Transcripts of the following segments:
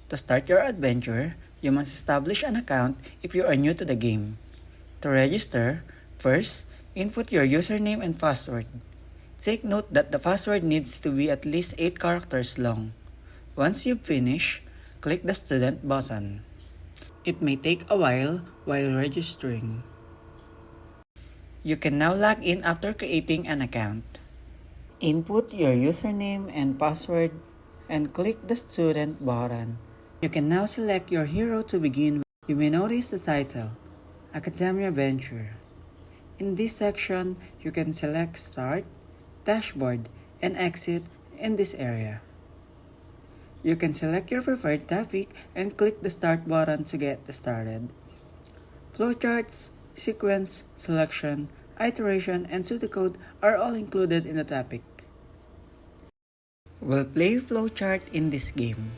To start your adventure, you must establish an account if you are new to the game. To register, first, input your username and password. Take note that the password needs to be at least 8 characters long. Once you finish, click the student button. It may take a while registering. You can now log in after creating an account. Input your username and password and click the student button. You can now select your hero to begin with. You may notice the title, Academia Venture. In this section, you can select Start, Dashboard, and Exit in this area. You can select your preferred topic and click the Start button to get started. Flowcharts, sequence, selection, iteration, and pseudocode are all included in the topic. We'll play flowchart in this game.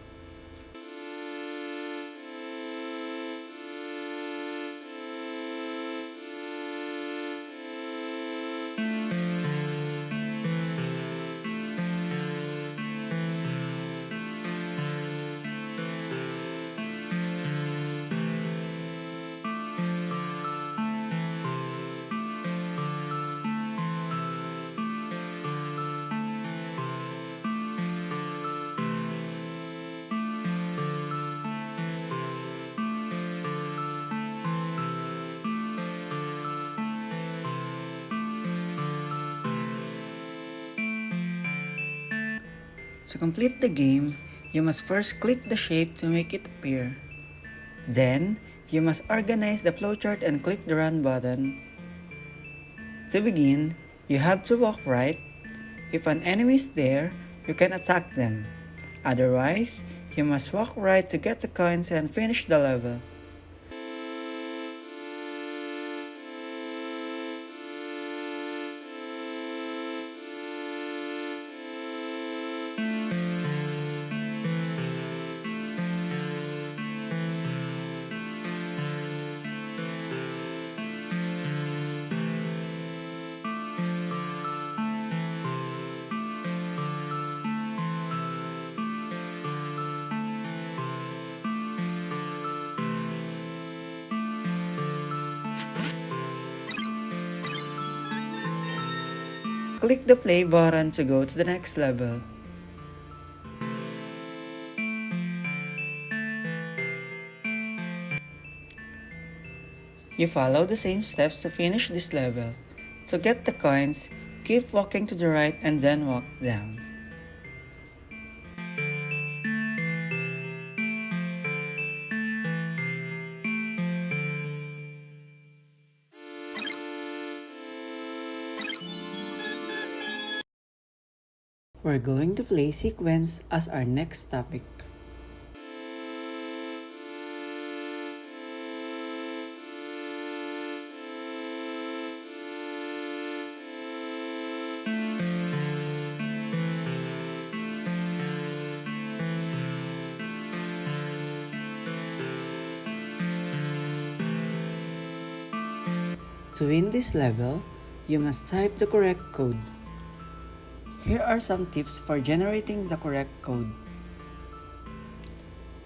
To complete the game, you must first click the shape to make it appear. Then, you must organize the flowchart and click the Run button. To begin, you have to walk right. If an enemy is there, you can attack them. Otherwise, you must walk right to get the coins and finish the level. Click the play button to go to the next level. You follow the same steps to finish this level. To get the coins, keep walking to the right and then walk down. We're going to play sequence as our next topic. To win this level, you must type the correct code. Here are some tips for generating the correct code.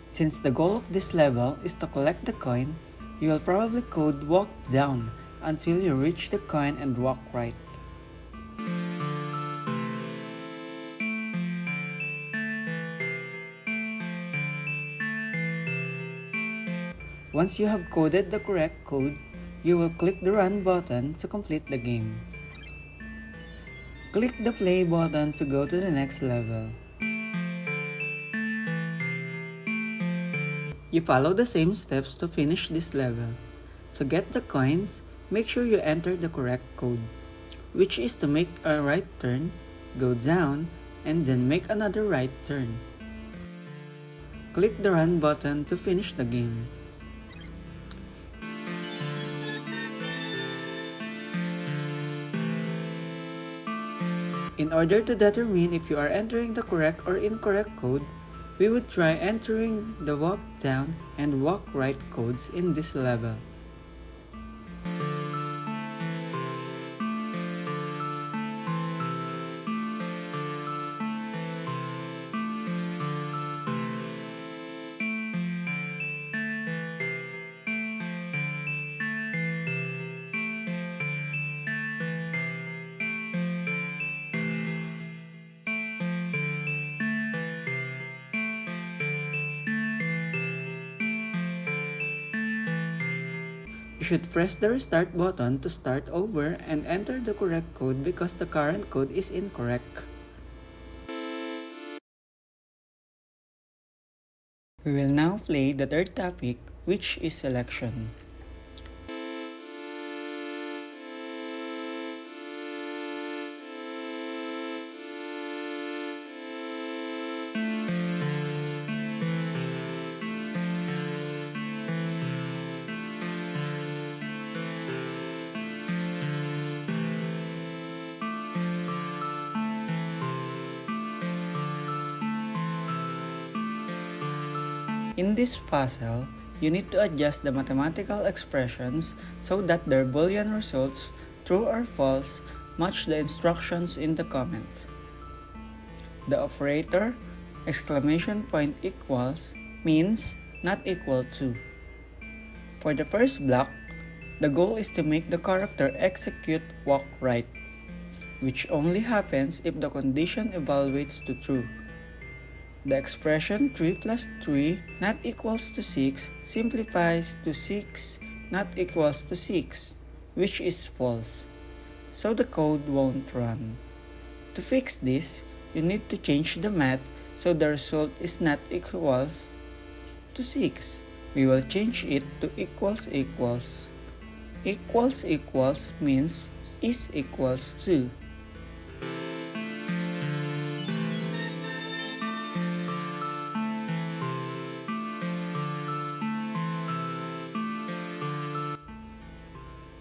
Since the goal of this level is to collect the coin, you will probably code walk down until you reach the coin and walk right. Once you have coded the correct code, you will click the Run button to complete the game. Click the Play button to go to the next level. You follow the same steps to finish this level. To get the coins, make sure you enter the correct code, which is to make a right turn, go down, and then make another right turn. Click the Run button to finish the game. In order to determine if you are entering the correct or incorrect code, we would try entering the walk down and walk right codes in this level. You should press the restart button to start over and enter the correct code because the current code is incorrect. We will now play the third topic, which is selection. In this puzzle, you need to adjust the mathematical expressions so that their Boolean results, true or false, match the instructions in the comment. The operator equals means not equal to. For the first block, the goal is to make the character execute walk right, which only happens if the condition evaluates to true. The expression 3 plus 3 not equals to 6 simplifies to 6 not equals to 6, which is false, so the code won't run. To fix this, you need to change the math so the result is not equals to 6. We will change it to equals equals. Equals equals means is equals to.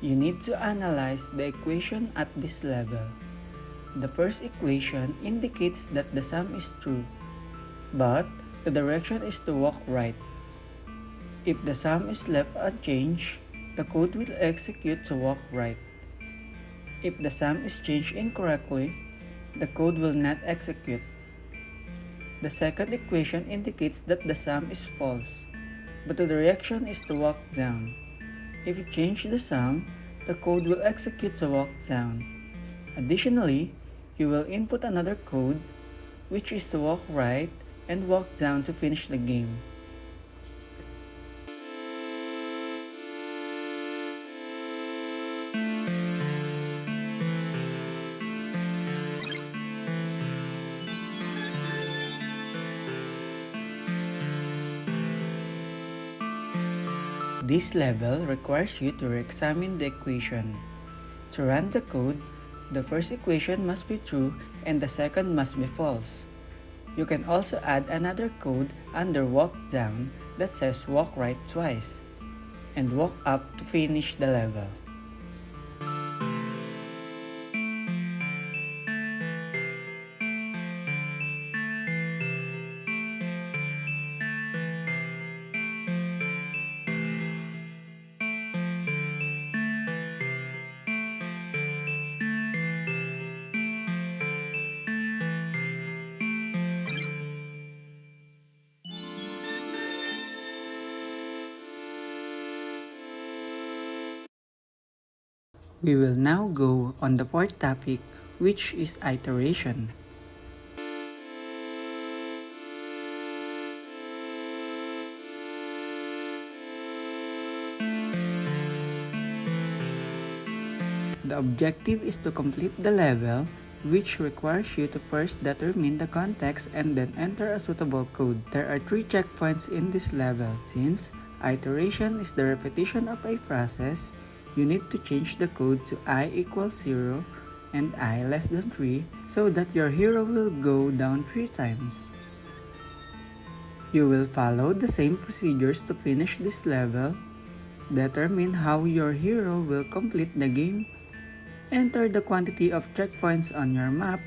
You need to analyze the equation at this level. The first equation indicates that the sum is true, but the direction is to walk right. If the sum is left unchanged, the code will execute to walk right. If the sum is changed incorrectly, the code will not execute. The second equation indicates that the sum is false, but the direction is to walk down. If you change the sum, the code will execute to walk down. Additionally, you will input another code, which is to walk right and walk down to finish the game. This level requires you to re-examine the equation. To run the code, the first equation must be true and the second must be false. You can also add another code under walk down that says walk right twice, and walk up to finish the level. We will now go on the fourth topic, which is iteration. The objective is to complete the level, which requires you to first determine the context and then enter a suitable code. There are 3 checkpoints in this level. Since iteration is the repetition of a process, you need to change the code to I equals 0 and I less than 3 so that your hero will go down 3 times. You will follow the same procedures to finish this level. Determine how your hero will complete the game. Enter the quantity of checkpoints on your map,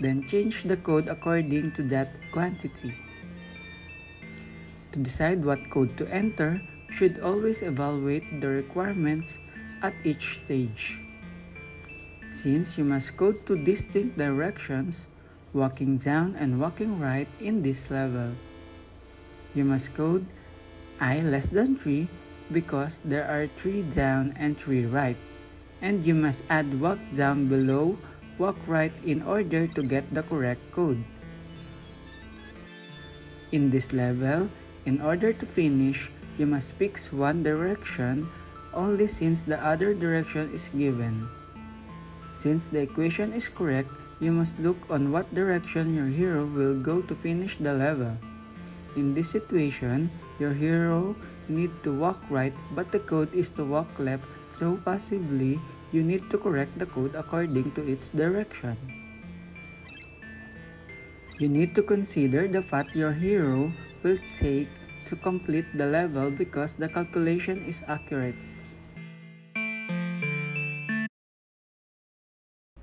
then change the code according to that quantity. To decide what code to enter, you should always evaluate the requirements at each stage. Since you must code 2 distinct directions, walking down and walking right in this level. You must code I less than 3 because there are 3 down and 3 right, and you must add walk down below walk right in order to get the correct code. In this level, in order to finish, you must pick one direction only since the other direction is given. Since the equation is correct, you must look on what direction your hero will go to finish the level. In this situation, your hero need to walk right but the code is to walk left, so possibly you need to correct the code according to its direction. You need to consider the path your hero will take to complete the level because the calculation is accurate.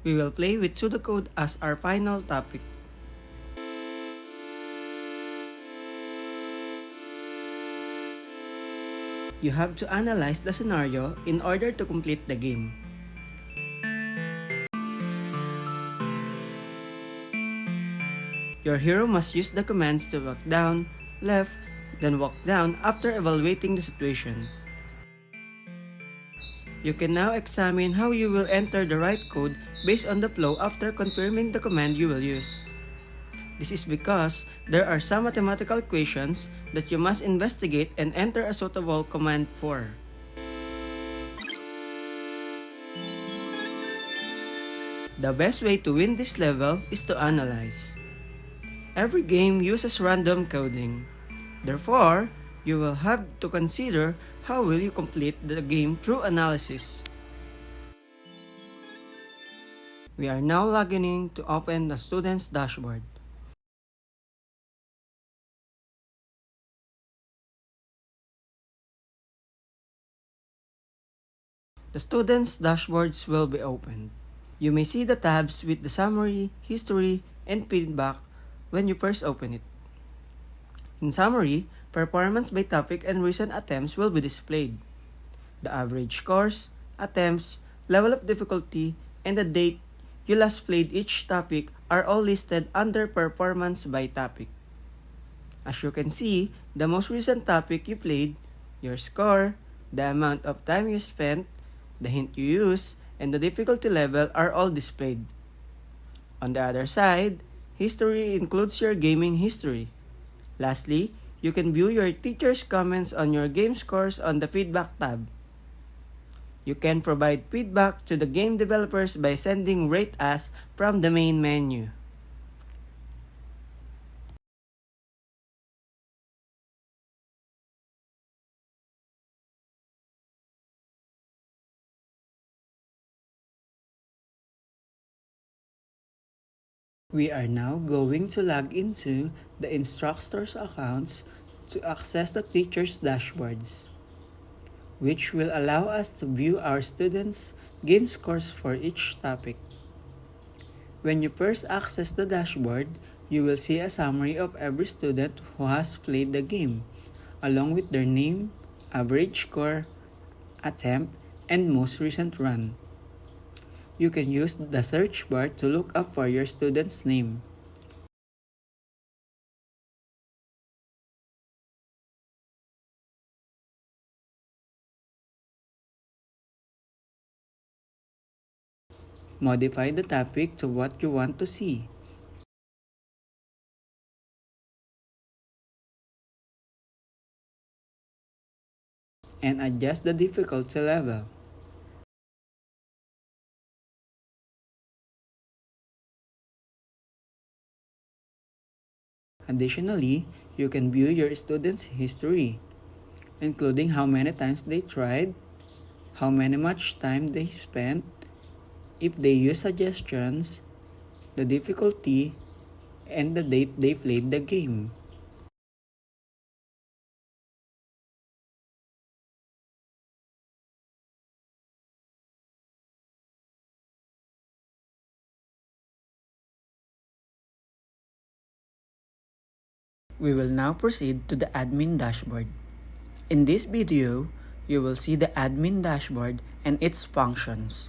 We will play with pseudocode as our final topic. You have to analyze the scenario in order to complete the game. Your hero must use the commands to walk down, left, then walk down after evaluating the situation. You can now examine how you will enter the right code based on the flow after confirming the command you will use. This is because there are some mathematical equations that you must investigate and enter a suitable command for. The best way to win this level is to analyze. Every game uses random coding. Therefore, you will have to consider how will you complete the game through analysis. We are now logging in to open the student's dashboard. The student's dashboards will be opened. You may see the tabs with the summary, history, and feedback when you first open it. In summary, performance by topic and recent attempts will be displayed. The average scores, attempts, level of difficulty, and the date you last played each topic are all listed under performance by topic. As you can see, the most recent topic you played, your score, the amount of time you spent, the hint you use, and the difficulty level are all displayed. On the other side, history includes your gaming history. Lastly, you can view your teacher's comments on your game scores on the feedback tab. You can provide feedback to the game developers by sending Rate As from the main menu. We are now going to log into the instructor's accounts to access the teacher's dashboards, which will allow us to view our students' game scores for each topic. When you first access the dashboard, you will see a summary of every student who has played the game, along with their name, average score, attempt, and most recent run. You can use the search bar to look up for your student's name. Modify the topic to what you want to see. And adjust the difficulty level. Additionally, you can view your students' history, including how many times they tried, how much time they spent, if they use suggestions, the difficulty, and the date they played the game. We will now proceed to the admin dashboard. In this video, you will see the admin dashboard and its functions.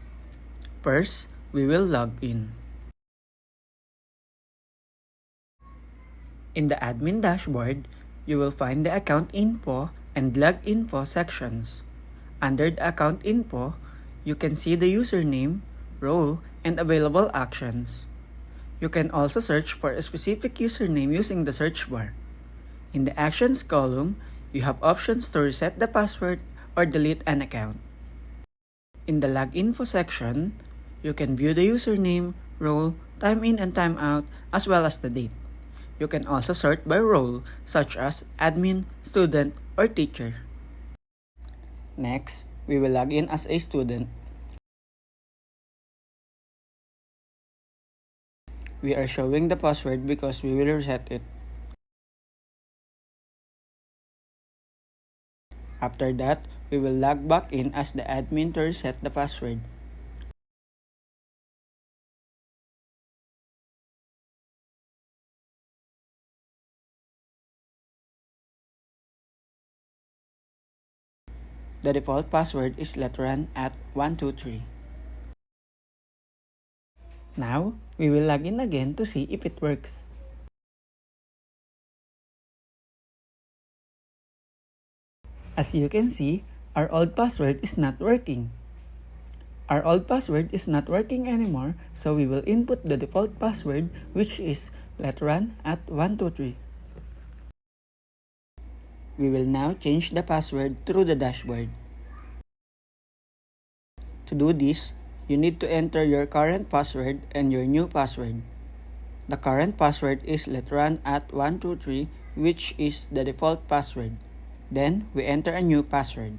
First, we will log in. In the admin dashboard, you will find the account info and log info sections. Under the account info, you can see the username, role, and available actions. You can also search for a specific username using the search bar. In the actions column, you have options to reset the password or delete an account. In the log info section, you can view the username, role, time in and time out, as well as the date. You can also sort by role, such as admin, student, or teacher. Next, we will log in as a student. We are showing the password because we will reset it. After that, we will log back in as the admin to reset the password. The default password is letran@123. Now, we will log in again to see if it works. As you can see, our old password is not working. Our old password is not working anymore, so we will input the default password, which is letran@123. We will now change the password through the dashboard. To do this, you need to enter your current password and your new password. The current password is letran@123, which is the default password. Then, we enter a new password.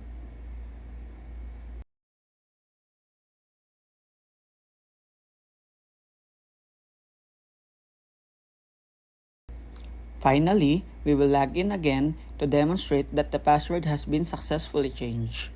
Finally, we will log in again to demonstrate that the password has been successfully changed.